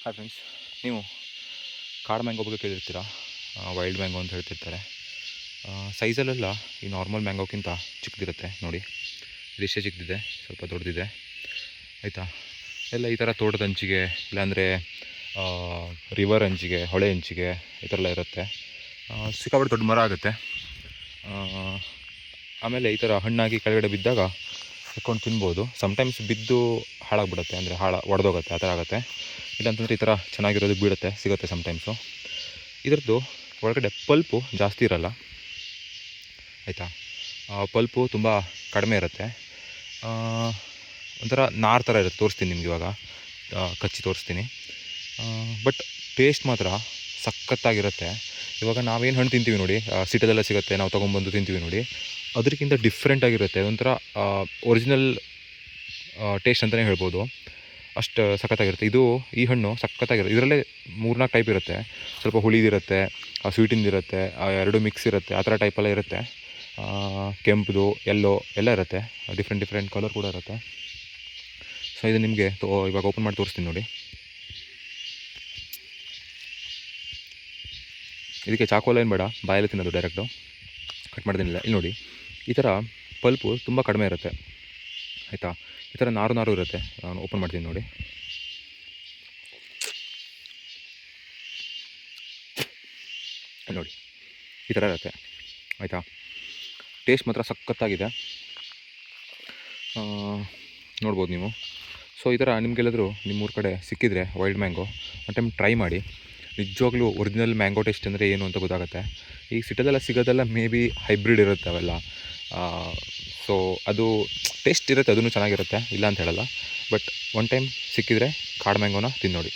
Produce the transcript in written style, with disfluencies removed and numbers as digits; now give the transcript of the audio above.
Hi friends, ನೀವು ಕಾಡು mango ಬಗ್ಗೆ ಕೇಳಿರ್ತೀರಾ. ವೈಲ್ಡ್ ಮ್ಯಾಂಗೋ ಅಂತ ಹೇಳ್ತಿರ್ತಾರೆ. ಸೈಜಲ್ಲೆಲ್ಲ ಈ ನಾರ್ಮಲ್ ಮ್ಯಾಂಗೋಕ್ಕಿಂತ ಚಿಕ್ಕದಿರುತ್ತೆ ನೋಡಿ. ಇದಿಷ್ಟೇ ಚಿಕ್ಕದಿದೆ, ಸ್ವಲ್ಪ ದೊಡ್ಡದಿದೆ ಆಯಿತಾ. ಎಲ್ಲ ಈ ಥರ ತೋಟದ ಅಂಚಿಗೆ, ಇಲ್ಲಾಂದರೆ ರಿವರ್ ಅಂಚಿಗೆ, ಹೊಳೆ ಅಂಚಿಗೆ ಈ ಥರ ಎಲ್ಲ ಇರುತ್ತೆ. ಸಿಕ್ಕಾಪಟ್ಟೆ ದೊಡ್ಡ ಮರ ಆಗುತ್ತೆ. ಆಮೇಲೆ ಈ ಥರ ಹಣ್ಣಾಗಿ ಕೆಳಗಡೆ ಬಿದ್ದಾಗ ಎತ್ಕೊಂಡು ತಿನ್ಬೋದು. ಸಮ್ಟೈಮ್ಸ್ ಬಿದ್ದು ಹಾಳಾಗ್ಬಿಡುತ್ತೆ, ಅಂದರೆ ಒಡೆದೋಗುತ್ತೆ, ಆ ಥರ ಆಗುತ್ತೆ. ಇಲ್ಲಾಂತಂದರೆ ಈ ಥರ ಚೆನ್ನಾಗಿರೋದು ಬೀಳುತ್ತೆ, ಸಿಗುತ್ತೆ ಸಮ್ಟೈಮ್ಸು. ಇದರದ್ದು ಒಳಗಡೆ ಪಲ್ಪು ಜಾಸ್ತಿ ಇರೋಲ್ಲ ಆಯಿತಾ. ಪಲ್ಪು ತುಂಬ ಕಡಿಮೆ ಇರುತ್ತೆ. ಒಂಥರ ನಾರು ಥರ ಇರುತ್ತೆ. ತೋರಿಸ್ತೀನಿ ನಿಮ್ಗೆ ಇವಾಗ, ಕಚ್ಚಿ ತೋರಿಸ್ತೀನಿ. ಬಟ್ ಟೇಸ್ಟ್ ಮಾತ್ರ ಸಖತ್ತಾಗಿರುತ್ತೆ. ಇವಾಗ ನಾವೇನು ಹಣ್ಣು ತಿಂತೀವಿ ನೋಡಿ, ಸಿಟಿದೆಲ್ಲ ಸಿಗುತ್ತೆ, ನಾವು ತೊಗೊಂಬಂದು ತಿಂತೀವಿ ನೋಡಿ, ಅದಕ್ಕಿಂತ ಡಿಫ್ರೆಂಟಾಗಿರುತ್ತೆ. ಒಂಥರ ಒರಿಜಿನಲ್ ಟೇಸ್ಟ್ ಅಂತಲೇ ಹೇಳ್ಬೋದು. ಅಷ್ಟು ಸಖತ್ತಾಗಿರುತ್ತೆ. ಈ ಹಣ್ಣು ಸಖತ್ತಾಗಿರುತ್ತೆ. ಇದರಲ್ಲೇ 3-4 ಟೈಪ್ ಇರುತ್ತೆ. ಸ್ವಲ್ಪ ಹುಳಿದಿರುತ್ತೆ, ಸ್ವೀಟಿಂದಿರುತ್ತೆ, ಎರಡು ಮಿಕ್ಸ್ ಇರುತ್ತೆ, ಆ ಥರ ಟೈಪೆಲ್ಲ ಇರುತ್ತೆ. ಕೆಂಪುದು, ಎಲ್ಲೋ ಎಲ್ಲ ಇರುತ್ತೆ. ಡಿಫ್ರೆಂಟ್ ಕಲರ್ ಕೂಡ ಇರುತ್ತೆ. ಸೊ ಇದು ನಿಮಗೆ ಇವಾಗ ಓಪನ್ ಮಾಡಿ ತೋರಿಸ್ತೀನಿ ನೋಡಿ. ಇದಕ್ಕೆ ಚಾಕೋಲ ಏನು ಬೇಡ, ಬಾಯಲ್ಲಿ ತಿನ್ನೋದು ಡೈರೆಕ್ಟು. ಕಟ್ ಮಾಡ್ತೀನಿಲ್ಲ. ಇಲ್ಲಿ ನೋಡಿ, ಈ ಥರ ಪಲ್ಪು ತುಂಬ ಕಡಿಮೆ ಇರುತ್ತೆ ಆಯಿತಾ. ಈ ಥರ ನಾರು ಇರುತ್ತೆ. ನಾನು ಓಪನ್ ಮಾಡ್ತೀನಿ ನೋಡಿ. ನೋಡಿ, ಈ ಥರ ಇರುತ್ತೆ ಆಯಿತಾ. ಟೇಸ್ಟ್ ಮಾತ್ರ ಸಖತ್ತಾಗಿದೆ, ನೋಡ್ಬೋದು ನೀವು. ಸೊ ಈ ಥರ ನಿಮಗೆಲ್ಲಾದರೂ ನಿಮ್ಮೂರ ಕಡೆ ಸಿಕ್ಕಿದರೆ wild mango one time try ಮಾಡಿ. ನಿಜವಾಗ್ಲೂ ಒರಿಜಿನಲ್ ಮ್ಯಾಂಗೋ ಟೇಸ್ಟ್ ಅಂದರೆ ಏನು ಅಂತ ಗೊತ್ತಾಗುತ್ತೆ. ಈಗ ಸಿಟಿದೆಲ್ಲ ಸಿಗೋದೆಲ್ಲ ಮೇ ಬಿ ಹೈಬ್ರಿಡ್ ಇರುತ್ತೆ ಅವೆಲ್ಲ. ಸೊ ಅದು ಟೇಸ್ಟ್ ಇರುತ್ತೆ, ಅದೂ ಚೆನ್ನಾಗಿರುತ್ತೆ, ಇಲ್ಲ ಅಂತ ಹೇಳಲ್ಲ. ಬಟ್ ಒನ್ ಟೈಮ್ ಸಿಕ್ಕಿದರೆ ಕಾಡು ಮ್ಯಾಂಗೋನ ತಿನ್ನೋಡಿ.